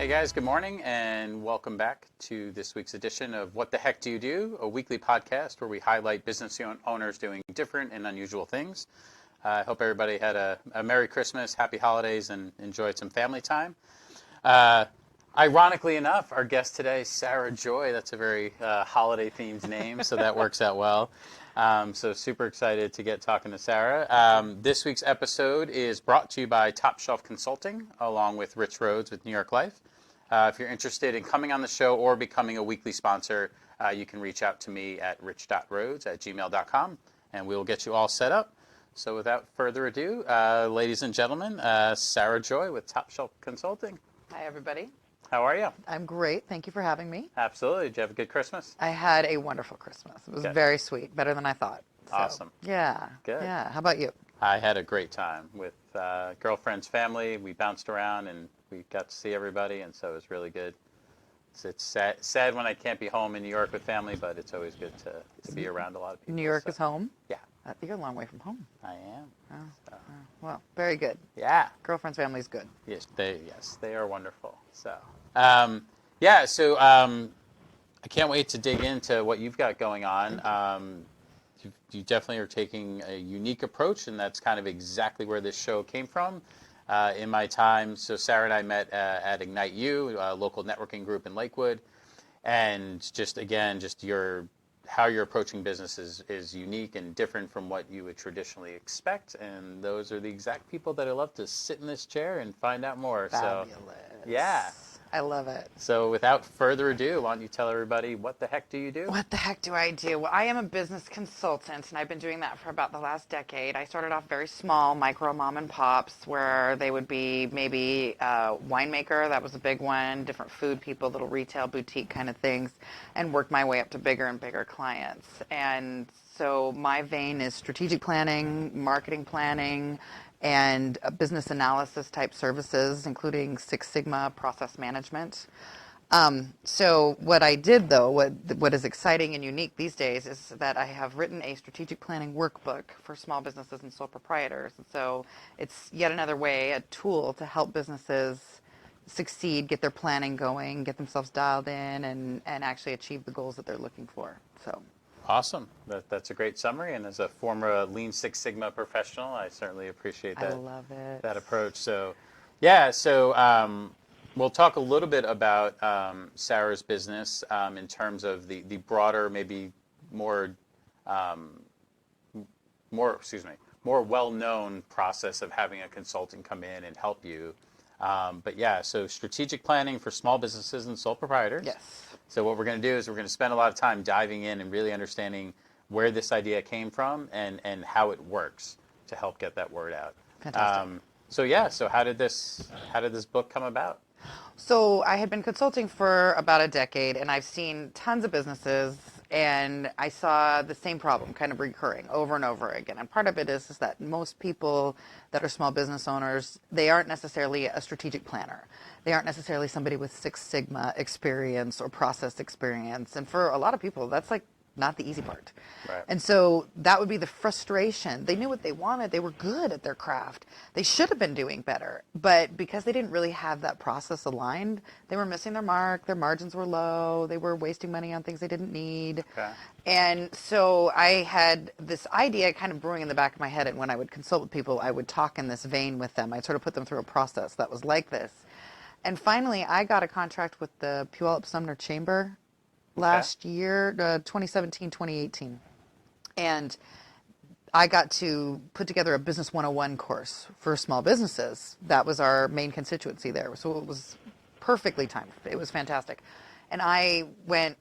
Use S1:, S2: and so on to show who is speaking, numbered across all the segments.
S1: Hey guys, good morning and welcome back to this week's edition of What the Heck Do You Do? A weekly podcast where we highlight business owners doing different and unusual things. I hope everybody had a Merry Christmas, Happy Holidays, and enjoyed some family time. Ironically enough, our guest today, Sarah Joy. That's a very holiday-themed name, so that works out well. So super excited to get talking to Sarah. This week's episode is brought to you by Top Shelf Consulting, along with Rich Rhodes with New York Life. If you're interested in coming on the show or becoming a weekly sponsor, you can reach out to me at rich.rhodes@gmail.com, and we will get you all set up. So without further ado, ladies and gentlemen, Sarah Joy with Top Shelf Consulting.
S2: Hi, everybody.
S1: How are you?
S2: I'm great. Thank you for having me.
S1: Absolutely. Did you have a good Christmas?
S2: I had a wonderful Christmas. It was very sweet, better than I thought. So,
S1: awesome.
S2: Yeah.
S1: Good.
S2: Yeah. How about you?
S1: I had a great time with girlfriend's family. We bounced around and we got to see everybody, and so it was really good. It's sad when I can't be home in New York with family, but it's always good to be around a lot of people.
S2: New York is home?
S1: Yeah.
S2: You're a long way from home.
S1: I am.
S2: Oh, so. Well, very good.
S1: Yeah.
S2: Girlfriend's family's good.
S1: Yes, they are wonderful. So, I can't wait to dig into what you've got going on. You definitely are taking a unique approach, and that's kind of exactly where this show came from. In my time, so Sarah and I met at Ignite U, a local networking group in Lakewood, and how you're approaching business is unique and different from what you would traditionally expect, and those are the exact people that I love to sit in this chair and find out more.
S2: Fabulous.
S1: So, yeah.
S2: I love it.
S1: So without further ado, why don't you tell everybody what the heck do you do?
S2: What the heck do I do? Well, I am a business consultant, and I've been doing that for about the last decade. I started off very small, micro mom and pops, where they would be maybe a winemaker, that was a big one, different food people, little retail boutique kind of things, and worked my way up to bigger and bigger clients. And so my vein is strategic planning, marketing planning, and business analysis type services, including Six Sigma process management. So what I did, though, what is exciting and unique these days is that I have written a strategic planning workbook for small businesses and sole proprietors. And so it's yet another way, a tool to help businesses succeed, get their planning going, get themselves dialed in, and actually achieve the goals that they're looking for. So.
S1: Awesome. That's a great summary. And as a former Lean Six Sigma professional, I certainly appreciate that.
S2: I love it.
S1: That approach. So, yeah. So we'll talk a little bit about Sarah's business in terms of the broader, maybe more well-known process of having a consultant come in and help you. But yeah, so strategic planning for small businesses and sole proprietors.
S2: Yes.
S1: So what we're going to do is we're going to spend a lot of time diving in and really understanding where this idea came from and how it works to help get that word out.
S2: Fantastic.
S1: So how did this book come about?
S2: So I had been consulting for about a decade, and I've seen tons of businesses, and I saw the same problem kind of recurring over and over again. And part of it is that most people that are small business owners, they aren't necessarily a strategic planner. They aren't necessarily somebody with Six Sigma experience or process experience. And for a lot of people, that's like not the easy part.
S1: Right.
S2: And so that would be the frustration. They knew what they wanted. They were good at their craft. They should have been doing better. But because they didn't really have that process aligned, they were missing their mark. Their margins were low. They were wasting money on things they didn't need.
S1: Okay.
S2: And so I had this idea kind of brewing in the back of my head. And when I would consult with people, I would talk in this vein with them. I'd sort of put them through a process that was like this. And finally, I got a contract with the Puyallup-Sumner Chamber last year, 2017, 2018. And I got to put together a Business 101 course for small businesses. That was our main constituency there. So it was perfectly timed. It was fantastic. And I went,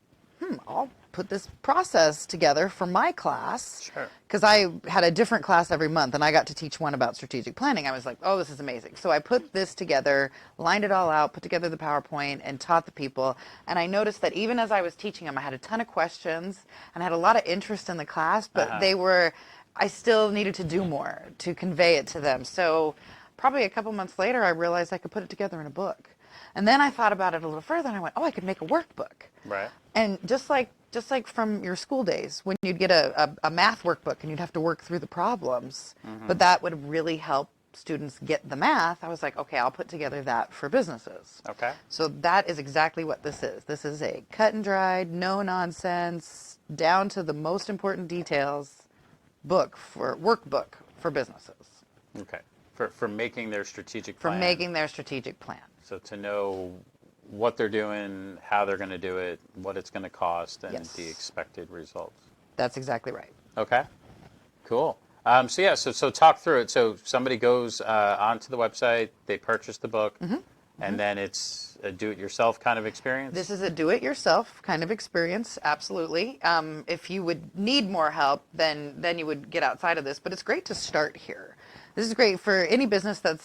S2: I'll put this process together for my class.
S1: Sure.
S2: Because I had a different class every month, and I got to teach one about strategic planning. I was like, oh, this is amazing. So I put this together, lined it all out, put together the PowerPoint, and taught the people. And I noticed that even as I was teaching them, I had a ton of questions, and I had a lot of interest in the class, but I still needed to do more to convey it to them. So probably a couple months later, I realized I could put it together in a book. And then I thought about it a little further, and I went, I could make a workbook.
S1: Right.
S2: And just like from your school days, when you'd get a math workbook and you'd have to work through the problems, but that would really help students get the math, I was like, okay, I'll put together that for businesses.
S1: Okay.
S2: So that is exactly what this is. This is a cut and dried, no nonsense, down to the most important details workbook for businesses.
S1: Okay. For making their strategic
S2: For
S1: plan.
S2: making their strategic plan.
S1: So to know what they're doing, how they're going to do it, what it's going to cost, and
S2: Yes.
S1: the expected results.
S2: That's exactly right.
S1: Okay. Cool. So talk through it. So somebody goes onto the website, they purchase the book, and then it's a do-it-yourself kind of experience?
S2: This is a do-it-yourself kind of experience, absolutely. If you would need more help, then you would get outside of this, but it's great to start here. This is great for any business that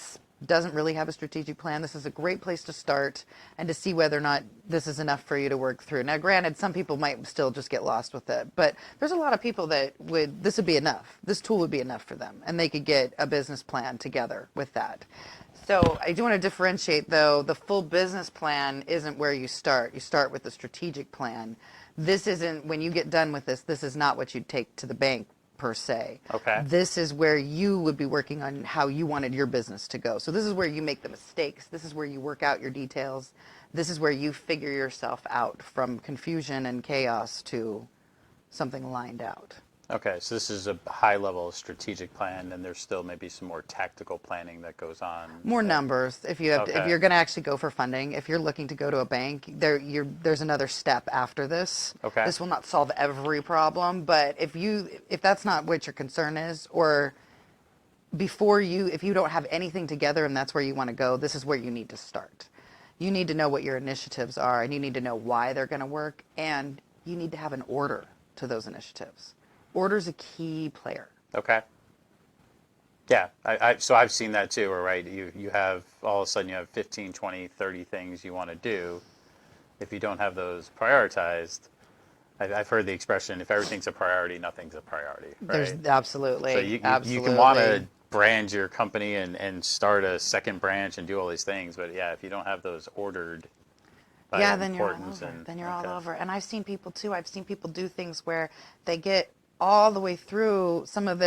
S2: doesn't really have a strategic plan. This is a great place to start and to see whether or not this is enough for you to work through. Now, granted, some people might still just get lost with it, but there's a lot of people that this would be enough. This tool would be enough for them, and they could get a business plan together with that. So I do want to differentiate, though, the full business plan isn't where you start. You start with the strategic plan. This isn't, when you get done with this is not what you'd take to the bank, per se.
S1: Okay.
S2: This is where you would be working on how you wanted your business to go. So this is where you make the mistakes. This is where you work out your details. This is where you figure yourself out from confusion and chaos to something lined out.
S1: Okay, so this is a high-level strategic plan, and there's still maybe some more tactical planning that goes on.
S2: More numbers. If you have,
S1: Okay.
S2: if you're going to actually go for funding, if you're looking to go to a bank, there's another step after this.
S1: Okay.
S2: This will not solve every problem, but if that's not what your concern is, or if you don't have anything together and that's where you want to go, this is where you need to start. You need to know what your initiatives are, and you need to know why they're going to work, and you need to have an order to those initiatives. Order's a key player.
S1: Okay. Yeah, so I've seen that too, where, right, you have, all of a sudden you have 15, 20, 30 things you want to do. If you don't have those prioritized, I've heard the expression, if everything's a priority, nothing's a priority, right?
S2: There's absolutely.
S1: So you
S2: absolutely.
S1: can want to brand your company and start a second branch and do all these things, but yeah, if you don't have those ordered by
S2: then you're all
S1: importance,
S2: over. Then you're
S1: okay.
S2: all over. And I've seen people too. I've seen people do things where they get all the way through some of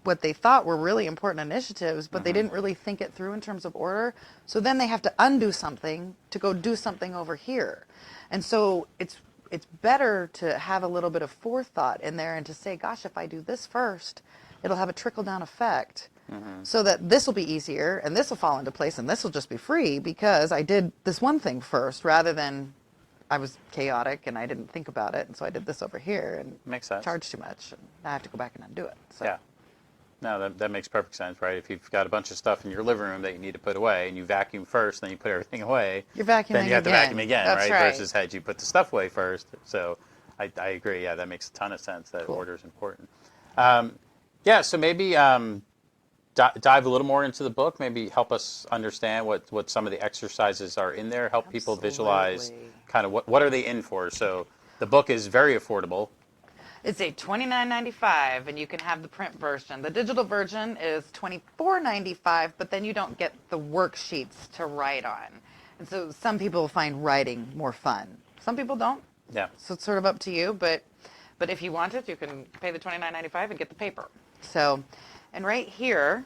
S2: what they thought were really important initiatives, but they didn't really think it through in terms of order. So then they have to undo something to go do something over here. And so it's better to have a little bit of forethought in there and to say, gosh, if I do this first, it'll have a trickle-down effect. So that this will be easier and this will fall into place and this will just be free because I did this one thing first, rather than I was chaotic and I didn't think about it, and so I did this over here and
S1: Makes sense.
S2: charged too much, and now I have to go back and undo it. So.
S1: Yeah. No, that makes perfect sense, right? If you've got a bunch of stuff in your living room that you need to put away, and you vacuum first, then you put everything away,
S2: You're vacuuming
S1: then you have to
S2: again.
S1: vacuum again,
S2: That's
S1: right?
S2: right.
S1: Versus had you put the stuff away first. So I agree. Yeah, that makes a ton of sense. That
S2: Cool.
S1: order is important. So maybe dive a little more into the book. Maybe help us understand what some of the exercises are in there. Help people visualize
S2: Absolutely.
S1: kind of what are they in for. So the book is very affordable.
S2: It's a $29.95, and you can have the print version. The digital version is $24.95, but then you don't get the worksheets to write on. And so some people find writing more fun. Some people don't.
S1: Yeah.
S2: So it's sort of up to you, but if you want it, you can pay the $29.95 and get the paper. So, and right here,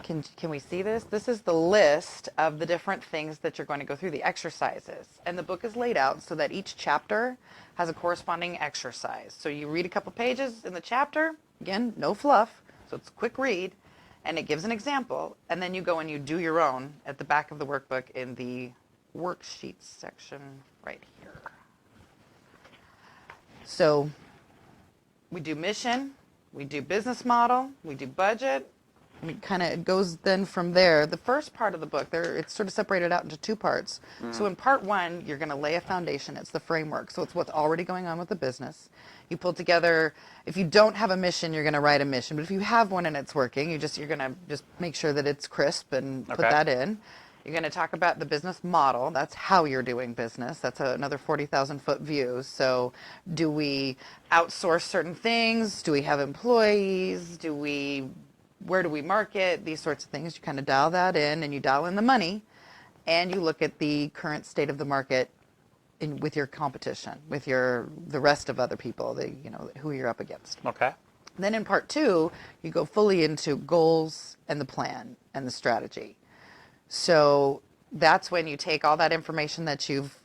S2: can we see this? This is the list of the different things that you're going to go through, the exercises. And the book is laid out so that each chapter has a corresponding exercise. So you read a couple pages in the chapter, again, no fluff, so it's a quick read, and it gives an example, and then you go and you do your own at the back of the workbook in the worksheets section right here. So we do mission, we do business model, we do budget, and it goes then from there. The first part of the book, it's sort of separated out into two parts. So in part one, you're going to lay a foundation. It's the framework. So it's what's already going on with the business. You pull together, if you don't have a mission, you're going to write a mission. But if you have one and it's working, you're going to just make sure that it's crisp and put that in. You're going to talk about the business model. That's how you're doing business. That's another 40,000-foot view. So do we outsource certain things? Do we have employees? Where do we market? These sorts of things. You kind of dial that in, and you dial in the money, and you look at the current state of the market with your competition, with the rest of other people, who you're up against.
S1: Okay.
S2: Then in part 2, you go fully into goals and the plan and the strategy. So that's when you take all that information that you've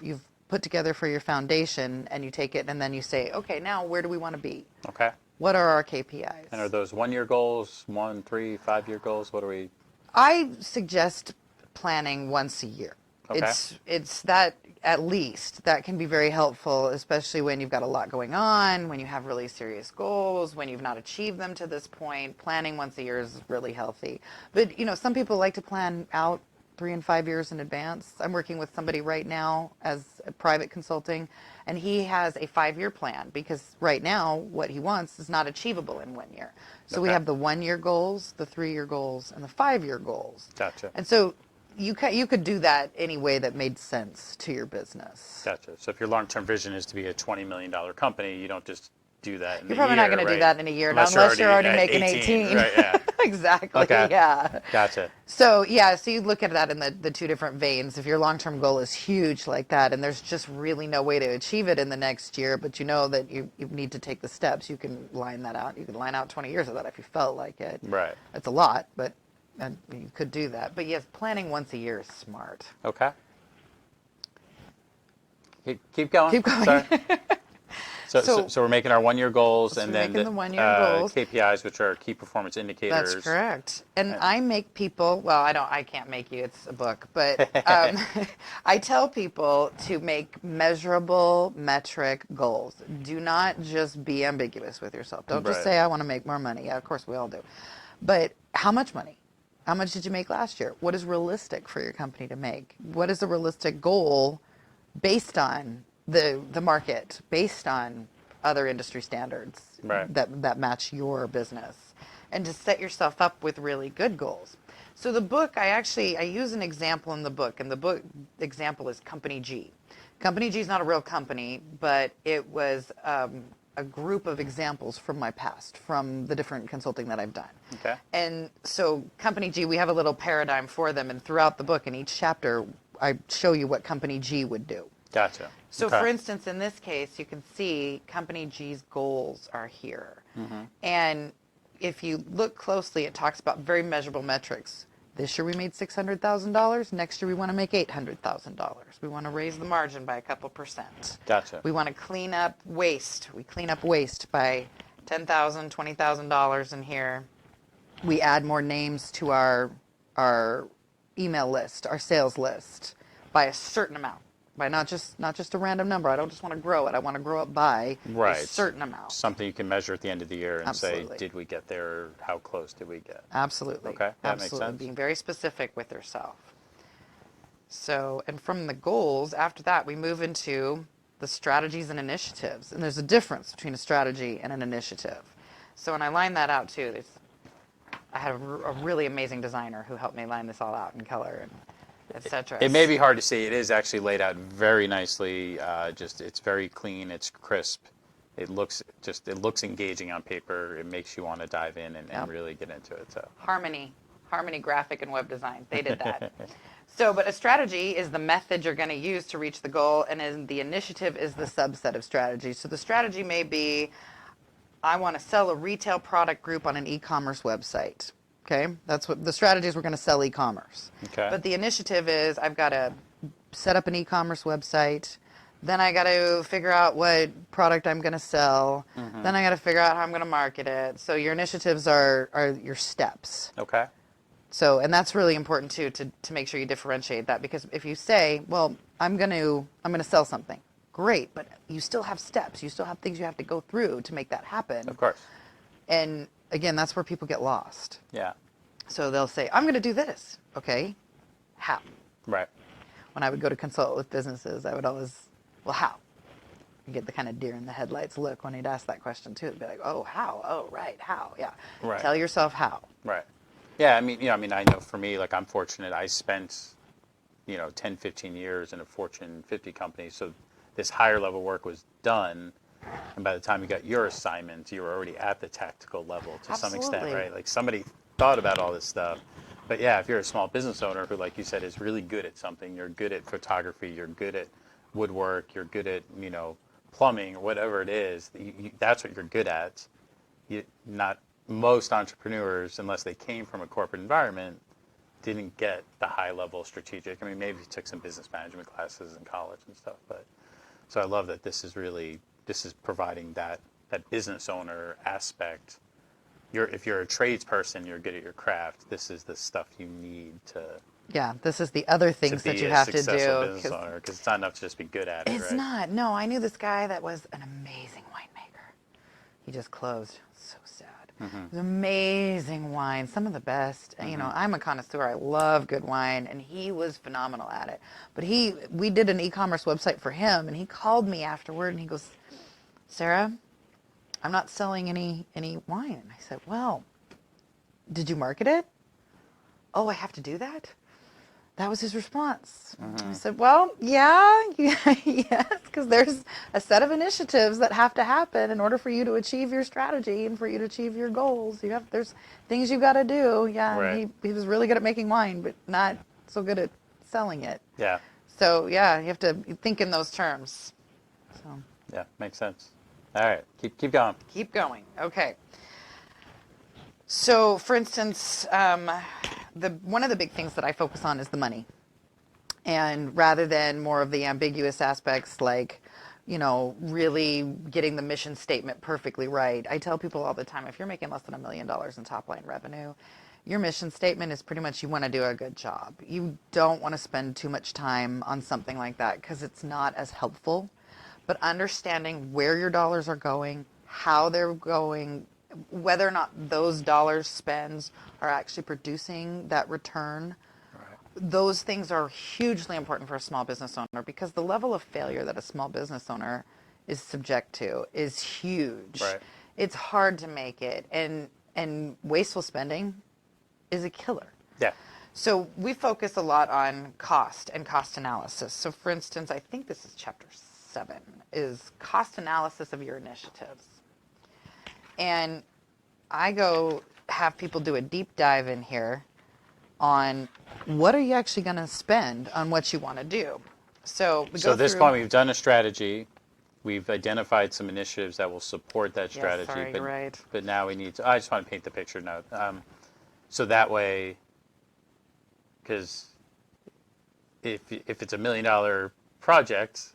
S2: put together for your foundation, and you take it and then you say, okay, now where do we want to be?
S1: Okay.
S2: What are our KPIs?
S1: And are those 1-year goals, 1, 3, 5-year goals? What are we?
S2: I suggest planning once a year.
S1: Okay.
S2: It's that, at least that can be very helpful, especially when you've got a lot going on, when you have really serious goals, when you've not achieved them to this point. Planning once a year is really healthy. But some people like to plan out 3 and 5 years in advance. I'm working with somebody right now as a private consulting, and he has a 5-year plan, because right now what he wants is not achievable in 1 year. So we
S1: Okay.
S2: have the 1-year goals, the 3-year goals, and the 5-year goals.
S1: Gotcha.
S2: And so you could do that any way that made sense to your business.
S1: Gotcha. So if your long-term vision is to be a $20 million company, you don't just do that in
S2: You're
S1: a
S2: probably
S1: year,
S2: not going to
S1: right?
S2: do that in a year,
S1: Unless
S2: unless you're already
S1: at
S2: making 18.
S1: Right, yeah.
S2: Exactly,
S1: Okay.
S2: yeah.
S1: Gotcha.
S2: So you look at that in the 2 different veins. If your long-term goal is huge like that, and there's just really no way to achieve it in the next year, but you know that you need to take the steps, you can line that out. You can line out 20 years of that if you felt like it.
S1: Right.
S2: It's a lot, but you could do that. But yes, planning once a year is smart.
S1: Okay. Keep going.
S2: Keep going.
S1: Sorry.
S2: So-
S1: So we're making our 1-year goals,
S2: So
S1: and
S2: we're
S1: then
S2: making the 1-year goals.
S1: KPIs, which are key performance indicators.
S2: That's correct. And I make people, well, I can't make you, it's a book, but I tell people to make measurable metric goals. Do not just be ambiguous with yourself. Don't just
S1: Right.
S2: say, I want to make more money. Yeah, of course we all do. But how much money? How much did you make last year? What is realistic for your company to make? What is a realistic goal based on the market, based on other industry standards
S1: Right.
S2: that match your business, and to set yourself up with really good goals. So the book, I use an example in the book, and the book example is Company G. Company G is not a real company, but it was a group of examples from my past, from the different consulting that I've done.
S1: Okay.
S2: And so Company G, we have a little paradigm for them, and throughout the book, in each chapter, I show you what Company G would do.
S1: Gotcha.
S2: So
S1: Okay.
S2: for instance, in this case, you can see Company G's goals are here.
S1: Mm-hmm.
S2: And if you look closely, it talks about very measurable metrics. This year we made $600,000. Next year we want to make $800,000. We want to raise the margin by a couple percent.
S1: Gotcha.
S2: We want to clean up waste. We clean up waste by $10,000, $20,000 in here. We add more names to our email list, our sales list, by a certain amount. By not just a random number. I don't just want to grow it. I want to grow it by
S1: Right.
S2: a certain amount.
S1: Something you can measure at the end of the year and
S2: Absolutely.
S1: say, did we get there? How close did we get?
S2: Absolutely.
S1: Okay, that makes
S2: Absolutely.
S1: sense.
S2: Being very specific with yourself. So, and from the goals, after that, we move into the strategies and initiatives. And there's a difference between a strategy and an initiative. So when I line that out too, I had a really amazing designer who helped me line this all out in color and etc.
S1: It may be hard to see. It is actually laid out very nicely. It's very clean. It's crisp. It looks engaging on paper. It makes you want to dive in and
S2: Yep.
S1: really get into it. So
S2: Harmony Graphic and Web Design. They did that. So, but a strategy is the method you're going to use to reach the goal, and then the initiative is the subset of strategy. So the strategy may be, I want to sell a retail product group on an e-commerce website. Okay, that's what the strategy is. We're going to sell e-commerce.
S1: Okay.
S2: But the initiative is, I've got to set up an e-commerce website. Then I got to figure out what product I'm going to sell.
S1: Mm-hmm.
S2: Then I got to figure out how I'm going to market it. So your initiatives are your steps.
S1: okay.
S2: So, and that's really important too, to make sure you differentiate that, because if you say, well, I'm going to sell something, great, but you still have steps, you still have things you have to go through to make that happen.
S1: Of course.
S2: And again, that's where people get lost.
S1: Yeah.
S2: So they'll say, I'm going to do this. Okay, how?
S1: Right.
S2: When I would go to consult with businesses, I would always, well, how? You get the kind of deer in the headlights look when he'd ask that question too. It'd be like, oh, how? Oh, right, how? Yeah.
S1: Right.
S2: Tell yourself how.
S1: Right. Yeah, I mean, I know for me, like, I'm fortunate. I spent, 10, 15 years in a Fortune 50 company, so this higher level work was done, and by the time you got your assignments, you were already at the tactical level to some extent,
S2: Absolutely.
S1: right? Like, somebody thought about all this stuff. But yeah, if you're a small business owner who, like you said, is really good at something, you're good at photography, you're good at woodwork, you're good at, plumbing, or whatever it is, that's what you're good at. not most entrepreneurs, unless they came from a corporate environment, didn't get the high level strategic. I mean, maybe you took some business management classes in college and stuff, but so I love that this is providing that business owner aspect. If you're a tradesperson, you're good at your craft. This is the stuff you need to.
S2: Yeah, this is the other things that you have to do.
S1: Successful business owner, because it's not enough to just be good at it.
S2: It's
S1: right?
S2: not. No, I knew this guy that was an amazing winemaker. He just closed. So sad.
S1: Mm-hmm.
S2: It was amazing wine, some of the best.
S1: Mm-hmm.
S2: You know, I'm a connoisseur. I love good wine, and he was phenomenal at it. But we did an e-commerce website for him, and he called me afterward, and he goes, "Sarah, I'm not selling any wine." And I said, "Well, did you market it?" "Oh, I have to do that?" That was his response.
S1: Mm-hmm.
S2: I said, "Well, yeah, yes, because there's a set of initiatives that have to happen in order for you to achieve your strategy and for you to achieve your goals. There's things you got to do." Yeah,
S1: right.
S2: he was really good at making wine, but not so good at selling it.
S1: Yeah.
S2: So yeah, you have to think in those terms. So
S1: Yeah, makes sense. All right, keep going.
S2: keep going. Okay. So, for instance, one of the big things that I focus on is the money. And rather than more of the ambiguous aspects like, really getting the mission statement perfectly right, I tell people all the time, if you're making less than $1 million in top line revenue, your mission statement is pretty much you want to do a good job. You don't want to spend too much time on something like that because it's not as helpful. But understanding where your dollars are going, how they're going, whether or not those dollars spends are actually producing that return, those things are hugely important for a small business owner because the level of failure that a small business owner is subject to is huge.
S1: Right.
S2: It's hard to make it, and wasteful spending is a killer.
S1: Yeah.
S2: So we focus a lot on cost and cost analysis. So for instance, I think this is chapter 7, is cost analysis of your initiatives. And I go have people do a deep dive in here on what are you actually going to spend on what you want to do. So
S1: at this point, we've done a strategy. We've identified some initiatives that will support that strategy.
S2: Yes, sorry,
S1: but,
S2: you're right.
S1: But now we need to, I just want to paint the picture now. So that way, because if it's $1 million project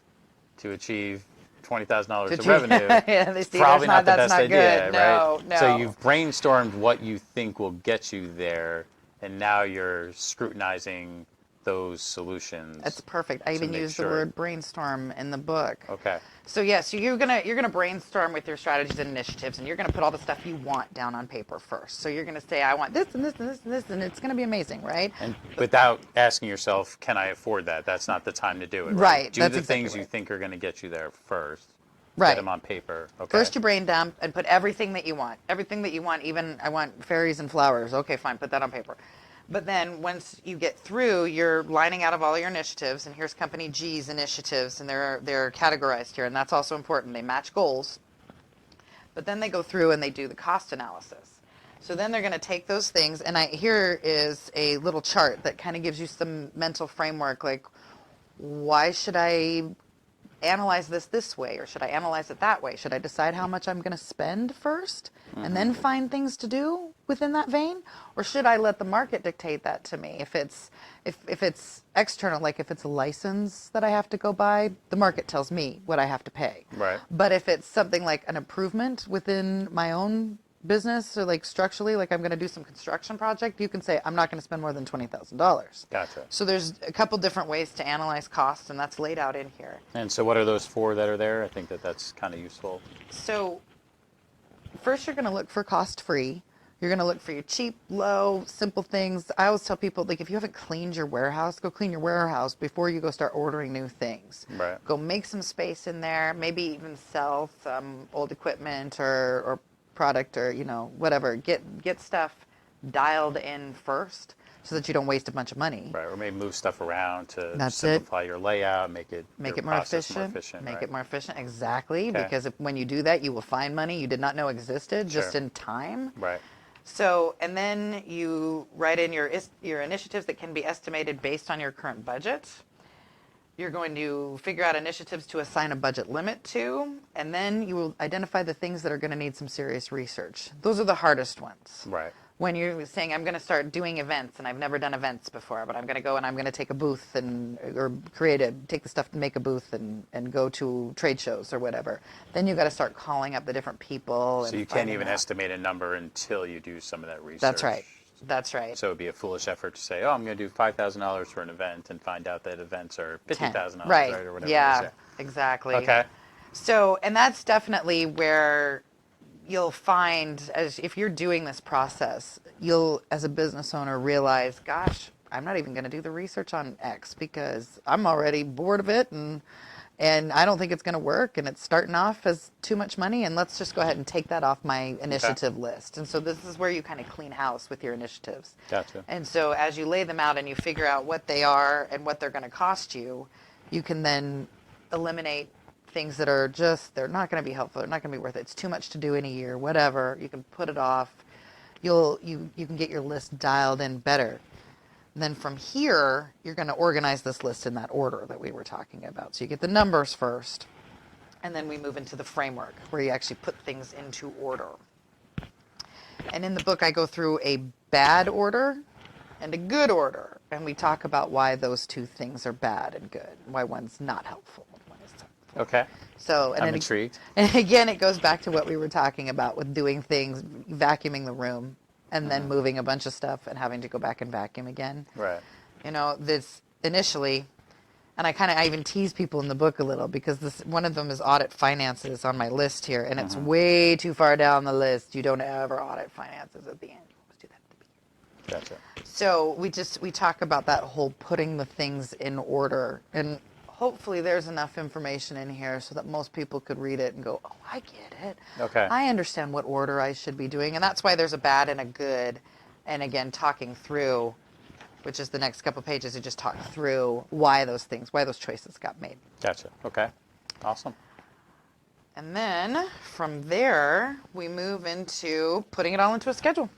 S1: to achieve $20,000 of revenue,
S2: yeah,
S1: it's probably not the best idea,
S2: no,
S1: right?
S2: No.
S1: So you've brainstormed what you think will get you there, and now you're scrutinizing those solutions.
S2: That's perfect. I even use the word brainstorm in the book.
S1: Okay.
S2: So so you're gonna brainstorm with your strategies and initiatives, and you're gonna put all the stuff you want down on paper first. So you're gonna say, I want this and this and this and this, and it's gonna be amazing, right?
S1: And without asking yourself, can I afford that? That's not the time to do it.
S2: Right.
S1: Do the things you think are going to get you there first.
S2: Right.
S1: Get them on paper. Okay.
S2: First you brain dump and put everything that you want. Everything that you want, even I want fairies and flowers. Okay, fine, put that on paper. But then once you get through, you're lining out of all your initiatives, and here's Company G's initiatives, and they're categorized here, and that's also important. They match goals. But then they go through and they do the cost analysis. So then they're going to take those things, and here is a little chart that kind of gives you some mental framework, like, why should I analyze this way, or should I analyze it that way? Should I decide how much I'm going to spend first and then find things to do within that vein, or should I let the market dictate that to me? If it's external, like if it's a license that I have to go buy, the market tells me what I have to pay.
S1: Right.
S2: But if it's something like an improvement within my own business, or like structurally, like I'm going to do some construction project, you can say I'm not going to spend more than $20,000.
S1: Gotcha.
S2: So there's a couple different ways to analyze costs, and that's laid out in here.
S1: And so what are those 4 that are there? I think that's kind of useful.
S2: So first you're going to look for cost-free. You're going to look for your cheap, low, simple things. I always tell people, like, if you haven't cleaned your warehouse, go clean your warehouse before you go start ordering new things.
S1: Right.
S2: Go make some space in there, maybe even sell some old equipment or product, or whatever. Get stuff dialed in first so that you don't waste a bunch of money.
S1: Right. Or maybe move stuff around to
S2: That's
S1: simplify your layout, make it
S2: more
S1: efficient.
S2: Make
S1: right?
S2: it more efficient, exactly.
S1: Okay.
S2: Because when you do that, you will find money you did not know existed just
S1: Sure.
S2: in time.
S1: Right.
S2: So, and then you write in your initiatives that can be estimated based on your current budget. You're going to figure out initiatives to assign a budget limit to, and then you will identify the things that are going to need some serious research. Those are the hardest ones.
S1: Right.
S2: When you're saying, I'm going to start doing events, and I've never done events before, but I'm going to go and I'm going to take a booth or take the stuff to make a booth and go to trade shows or whatever, then you got to start calling up the different people.
S1: So you can't even estimate a number until you do some of that research.
S2: That's right. That's right.
S1: So it would be a foolish effort to say, oh, I'm going to do $5,000 for an event and find out that events are $50,000, right, or whatever.
S2: Yeah, exactly.
S1: Okay.
S2: So, and that's definitely where you'll find, as if you're doing this process, you'll, as a business owner, realize, gosh, I'm not even going to do the research on X because I'm already bored of it and I don't think it's going to work, and it's starting off as too much money, and let's just go ahead and take that off my initiative list. And so this is where you kind of clean house with your initiatives.
S1: Gotcha.
S2: And so as you lay them out and you figure out what they are and what they're going to cost you, you can then eliminate things that are just, they're not going to be helpful, they're not going to be worth it, it's too much to do in a year, whatever. You can put it off. You can get your list dialed in better. Then from here, you're going to organize this list in that order that we were talking about. So you get the numbers first, and then we move into the framework where you actually put things into order. And in the book, I go through a bad order and a good order, and we talk about why those two things are bad and good, why one's not helpful and one is helpful.
S1: Okay.
S2: So, and
S1: I'm intrigued.
S2: And again, it goes back to what we were talking about with doing things, vacuuming the room, and then moving a bunch of stuff and having to go back and vacuum again.
S1: Right.
S2: You know, this initially, and I even tease people in the book a little because one of them is audit finances on my list here, and it's way too far down the list. You don't ever audit finances at the end. You always do that at the beginning.
S1: Gotcha.
S2: So we talk about that whole putting the things in order, and hopefully there's enough information in here so that most people could read it and go, oh, I get it.
S1: Okay.
S2: I understand what order I should be doing. And that's why there's a bad and a good. And again, talking through, which is the next couple of pages, you just talk through why those choices got made.
S1: Gotcha. Okay. Awesome.
S2: And then from there, we move into putting it all into a schedule.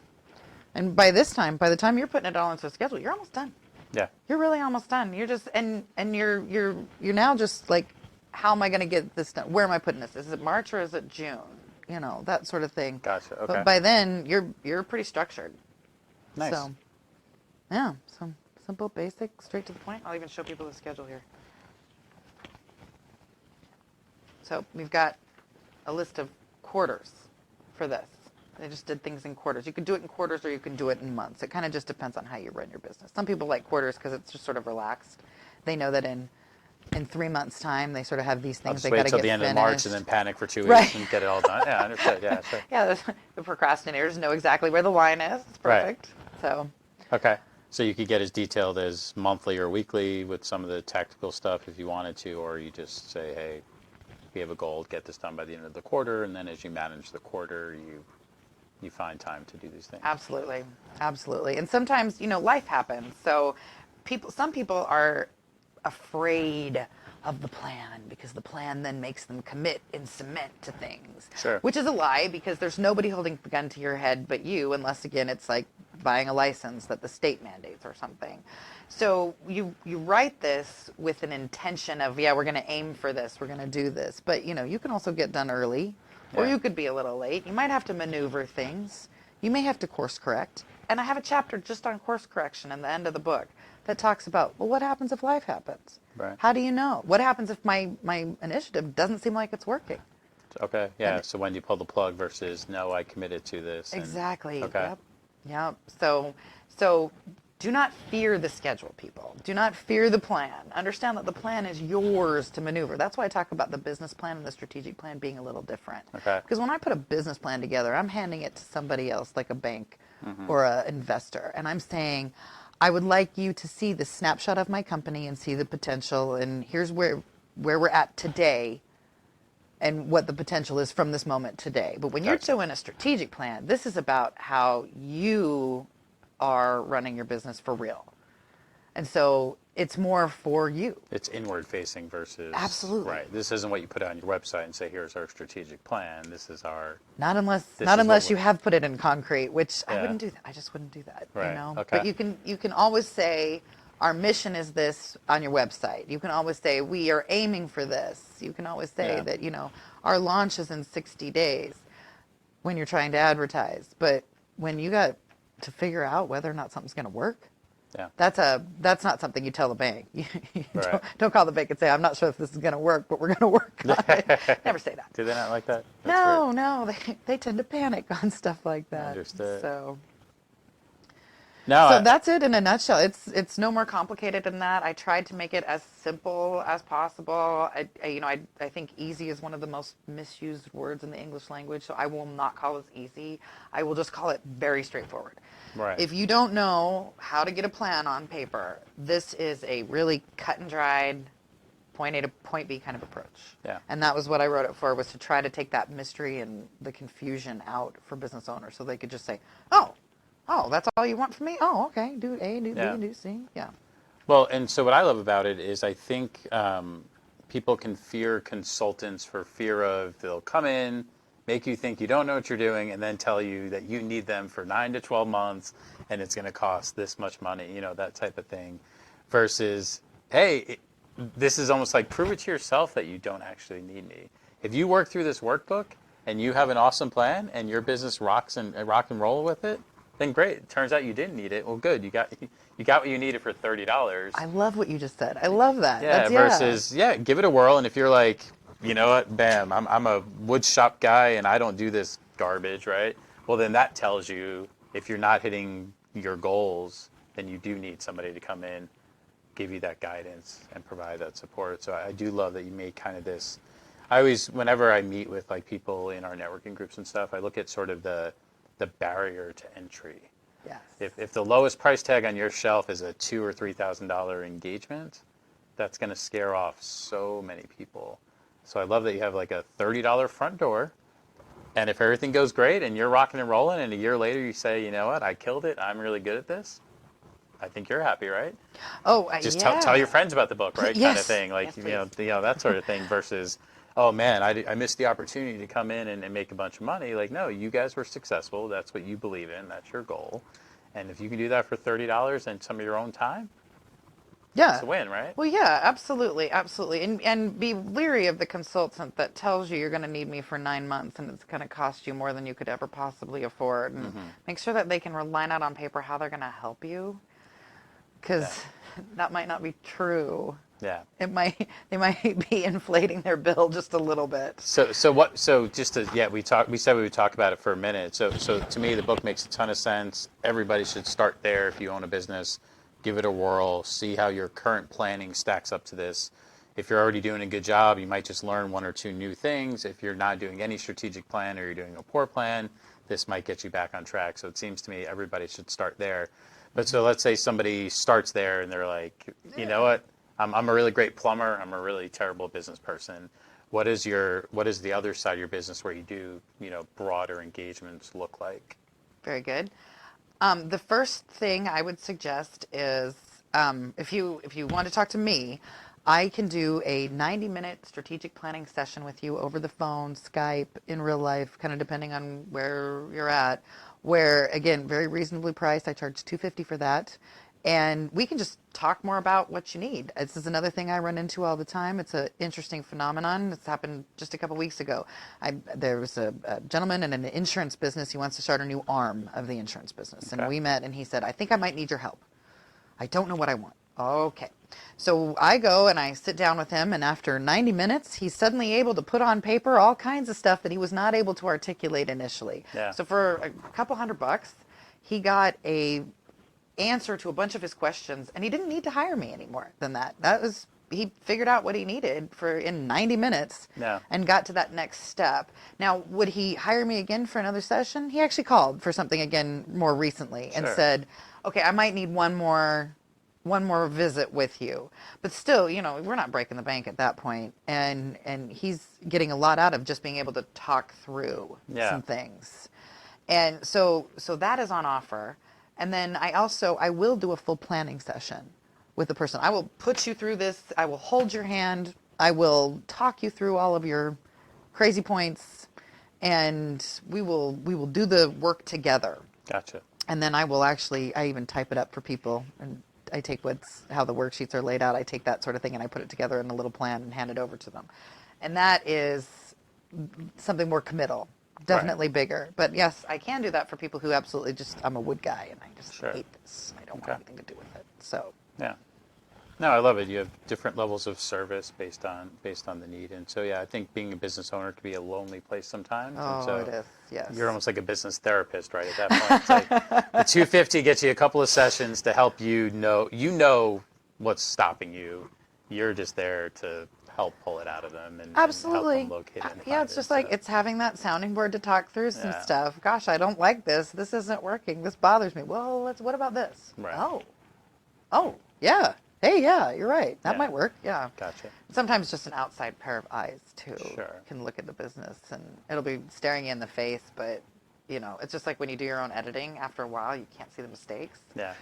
S2: And by the time you're putting it all into a schedule, you're almost done.
S1: Yeah.
S2: You're really almost done. You're just and you're now just like, how am I going to get this done? Where am I putting this? Is it March or is it June? You know, that sort of thing.
S1: Gotcha. Okay.
S2: But by then you're pretty structured.
S1: Nice.
S2: So, yeah, so simple, basic, straight to the point. I'll even show people the schedule here. So we've got a list of quarters for this. They just did things in quarters. You could do it in quarters or you can do it in months. It kind of just depends on how you run your business. Some people like quarters because it's just sort of relaxed. They know that in 3 months' time, they sort of have these things they got to get finished.
S1: Wait till the end of March and then panic for 2 weeks and get it all done. Yeah, understood. Yeah, sure.
S2: Yeah, the procrastinators know exactly where the line is. It's perfect. Right. So.
S1: Okay. So you could get as detailed as monthly or weekly with some of the tactical stuff if you wanted to, or you just say, hey, we have a goal, get this done by the end of the quarter, and then as you manage the quarter, you find time to do these things.
S2: Absolutely. Absolutely. And sometimes, life happens. So some people are afraid of the plan because the plan then makes them commit and cement to things.
S1: Sure.
S2: Which is a lie because there's nobody holding the gun to your head but you, unless, again, it's like buying a license that the state mandates or something. So you write this with an intention of, we're going to aim for this, we're going to do this. But, you can also get done early. Or you could be a little late. You might have to maneuver things. You may have to course correct. And I have a chapter just on course correction in the end of the book that talks about, well, what happens if life happens?
S1: Right.
S2: How do you know? What happens if my initiative doesn't seem like it's working?
S1: Okay, yeah. So when do you pull the plug versus, no, I committed to this?
S2: Exactly.
S1: Okay.
S2: Yep. So do not fear the schedule, people. Do not fear the plan. Understand that the plan is yours to maneuver. That's why I talk about the business plan and the strategic plan being a little different.
S1: Okay.
S2: Because when I put a business plan together, I'm handing it to somebody else, like a bank or an investor, and I'm saying, I would like you to see the snapshot of my company and see the potential, and here's where we're at today and what the potential is from this moment today. But when you're doing a strategic plan, this is about how you are running your business for real. And so it's more for you.
S1: It's inward facing versus...
S2: Absolutely.
S1: Right. This isn't what you put on your website and say, here's our strategic plan. This is our...
S2: Not unless you have put it in concrete, which I wouldn't do that. I just wouldn't do that.
S1: Right.
S2: You know?
S1: Okay.
S2: But you can always say, our mission is this on your website. You can always say, we are aiming for this. You can always say that, our launch is in 60 days when you're trying to advertise. But when you got to figure out whether or not something's going to work,
S1: Yeah.
S2: that's not something you tell the bank. You
S1: Right.
S2: don't call the bank and say, I'm not sure if this is going to work, but we're going to work on it. Never say that.
S1: Do they not like that?
S2: No, they tend to panic on stuff like that.
S1: Understood.
S2: So
S1: No,
S2: that's it in a nutshell. It's no more complicated than that. I tried to make it as simple as possible. I think easy is one of the most misused words in the English language, so I will not call this easy. I will just call it very straightforward.
S1: right.
S2: If you don't know how to get a plan on paper, this is a really cut and dried point A to point B kind of approach.
S1: Yeah.
S2: And that was what I wrote it for, was to try to take that mystery and the confusion out for business owners, so they could just say, oh, that's all you want from me? Oh, okay. Do A, do B,
S1: Yeah.
S2: do C. Yeah.
S1: Well, and so what I love about it is I think people can fear consultants for fear of they'll come in, make you think you don't know what you're doing, and then tell you that you need them for 9 to 12 months and it's going to cost this much money, that type of thing. Versus, hey, this is almost like prove it to yourself that you don't actually need me. If you work through this workbook and you have an awesome plan and your business rocks and rock and roll with it, then great. It turns out you didn't need it. Well, good. You got what you needed for $30.
S2: I love what you just said. I love that.
S1: Yeah. Versus, give it a whirl. And if you're like, you know what, bam, I'm a wood shop guy and I don't do this garbage, right? Well, then that tells you if you're not hitting your goals, then you do need somebody to come in, give you that guidance and provide that support. So I do love that you made kind of this. I always, whenever I meet with like people in our networking groups and stuff, I look at sort of the barrier to entry.
S2: Yes.
S1: If the lowest price tag on your shelf is a $2,000 or $3,000 engagement, that's going to scare off so many people. So I love that you have like a $30 front door, and if everything goes great and you're rocking and rolling, and a year later you say, you know what, I killed it, I'm really good at this, I think you're happy, right?
S2: Oh,
S1: Just
S2: yeah.
S1: tell your friends about the book, right?
S2: Yes.
S1: Kind of thing, like
S2: Yes,
S1: that sort of thing. Versus, oh man, I missed the opportunity to come in and make a bunch of money. Like, no, you guys were successful. That's what you believe in. That's your goal. And if you can do that for $30 and some of your own time, it's a win, right?
S2: Well, yeah, absolutely, absolutely. And be leery of the consultant that tells you you're going to need me for 9 months and it's going to cost you more than you could ever possibly afford. And make sure that they can line out on paper how they're going to help you, because that might not be true.
S1: Yeah.
S2: They might be inflating their bill just a little bit.
S1: So just to, we said we would talk about it for a minute. So to me, the book makes a ton of sense. Everybody should start there if you own a business. Give it a whirl, see how your current planning stacks up to this. If you're already doing a good job, you might just learn 1 or 2 new things. If you're not doing any strategic plan or you're doing a poor plan, this might get you back on track. So it seems to me everybody should start there. But so let's say somebody starts there and they're like, you know what, I'm a really great plumber, I'm a really terrible business person. What is the other side of your business where you do, broader engagements look like?
S2: Very good. The first thing I would suggest is, if you want to talk to me, I can do a 90-minute strategic planning session with you over the phone, Skype, in real life, kind of depending on where you're at, where, again, very reasonably priced. I charge $250 for that. And we can just talk more about what you need. This is another thing I run into all the time. It's an interesting phenomenon. It's happened just a couple weeks ago. There was a gentleman in an insurance business. He wants to start a new arm of the insurance business.
S1: Okay.
S2: And we met, and he said, I think I might need your help. I don't know what I want. Okay. So I go and I sit down with him, and after 90 minutes, he's suddenly able to put on paper all kinds of stuff that he was not able to articulate initially.
S1: Yeah.
S2: So for a couple $100, he got a answer to a bunch of his questions, and he didn't need to hire me anymore than that. He figured out what he needed in 90 minutes and got to that next step. Now, would he hire me again for another session? He actually called for something again more recently and said, okay, I might need one more visit with you. But still, we're not breaking the bank at that point. And he's getting a lot out of just being able to talk through some things. And so that is on offer. And then I will do a full planning session with the person. I will put you through this. I will hold your hand. I will talk you through all of your crazy points, and we will do the work together.
S1: Gotcha.
S2: And then I even type it up for people and I take how the worksheets are laid out. I take that sort of thing and I put it together in a little plan and hand it over to them. And that is something more committal, definitely bigger. But yes, I can do that for people who absolutely just, I'm a wood guy and I just hate this. I don't want anything to do with it. So
S1: yeah. No, I love it. You have different levels of service based on the need, and so yeah, I think being a business owner can be a lonely place sometimes. And so
S2: it is. Yes.
S1: you're almost like a business therapist, right? At that point, it's like the 250 gets you a couple of sessions to help you know what's stopping you. You're just there to help pull it out of them and
S2: Absolutely.
S1: help them locate it. And
S2: Yeah, it's just like it's having that sounding board to talk through some stuff. Gosh, I don't like this. This isn't working. This bothers me. Well, what about this?
S1: Right.
S2: Oh, yeah. Hey, yeah, you're right. That might work. Yeah.
S1: Gotcha.
S2: Sometimes just an outside pair of eyes too
S1: Sure.
S2: can look at the business and it'll be staring you in the face, but it's just like when you do your own editing. After a while, you can't see the mistakes.
S1: Yeah.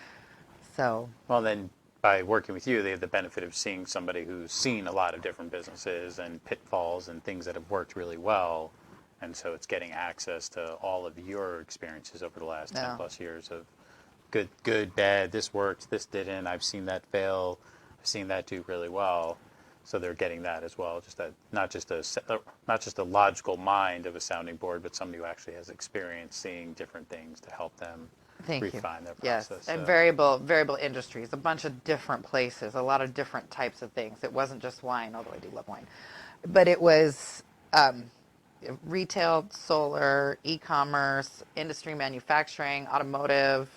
S2: So.
S1: Well, then by working with you, they have the benefit of seeing somebody who's seen a lot of different businesses and pitfalls and things that have worked really well. And so it's getting access to all of your experiences over the last 10 plus years of good, bad, this worked, this didn't, I've seen that fail, I've seen that do really well. So they're getting that as well, just that not just a logical mind of a sounding board, but somebody who actually has experience seeing different things to help them refine their process.
S2: Yes, and variable industries, a bunch of different places, a lot of different types of things. It wasn't just wine, although I do love wine, but it was retail, solar, e-commerce, industry, manufacturing, automotive.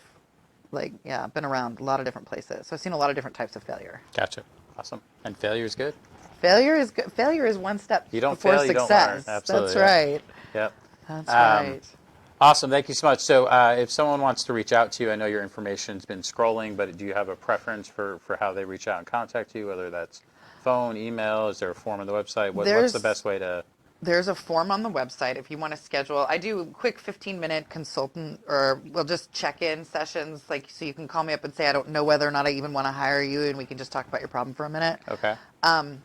S2: I've been around a lot of different places, so I've seen a lot of different types of failure.
S1: Gotcha. Awesome. And failure is good.
S2: Failure is good. Failure is one step
S1: you don't
S2: before
S1: fail,
S2: success.
S1: You don't learn. Absolutely.
S2: That's right.
S1: Yep.
S2: That's right.
S1: Awesome. Thank you so much. So if someone wants to reach out to you, I know your information's been scrolling, but do you have a preference for how they reach out and contact you, whether that's phone, email? Is there a form on the website? What's the best way to...
S2: There's a form on the website if you want to schedule. I do quick 15-minute consultant or just check-in sessions, so you can call me up and say, I don't know whether or not I even want to hire you, and we can just talk about your problem for a minute.
S1: Okay.
S2: And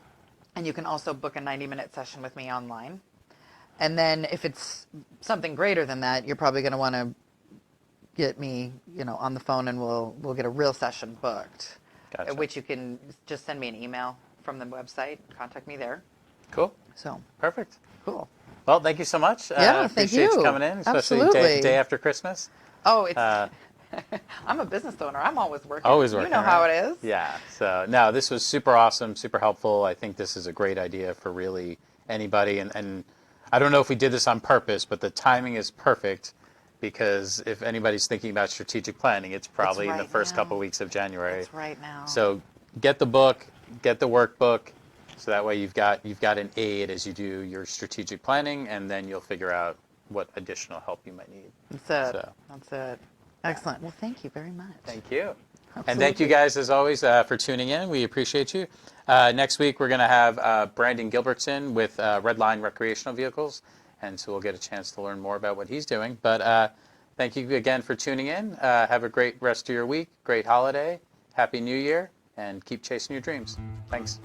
S2: you can also book a 90-minute session with me online. And then if it's something greater than that, you're probably going to want to get me, on the phone, and we'll get a real session booked.
S1: Gotcha.
S2: Which you can just send me an email from the website, contact me there.
S1: Cool.
S2: So
S1: perfect.
S2: Cool.
S1: Well, thank you so much.
S2: Yeah,
S1: thank
S2: you.
S1: Appreciate you coming in, especially day after Christmas.
S2: Oh, it's. I'm a business owner. I'm always working.
S1: Always working.
S2: You know how it is.
S1: Yeah. So no, this was super awesome, super helpful. I think this is a great idea for really anybody, and I don't know if we did this on purpose, but the timing is perfect. Because if anybody's thinking about strategic planning, it's probably in the first couple weeks of January.
S2: It's right now.
S1: So get the book, get the workbook, so that way you've got an aid as you do your strategic planning, and then you'll figure out what additional help you might need.
S2: That's it. Excellent. Well, thank you very much.
S1: Thank you.
S2: Absolutely.
S1: And thank you guys, as always, for tuning in. We appreciate you. Next week, we're going to have Brandon Gilbertson with Redline Recreational Vehicles. And so we'll get a chance to learn more about what he's doing. But thank you again for tuning in. Have a great rest of your week, great holiday, Happy New Year, and keep chasing your dreams. Thanks.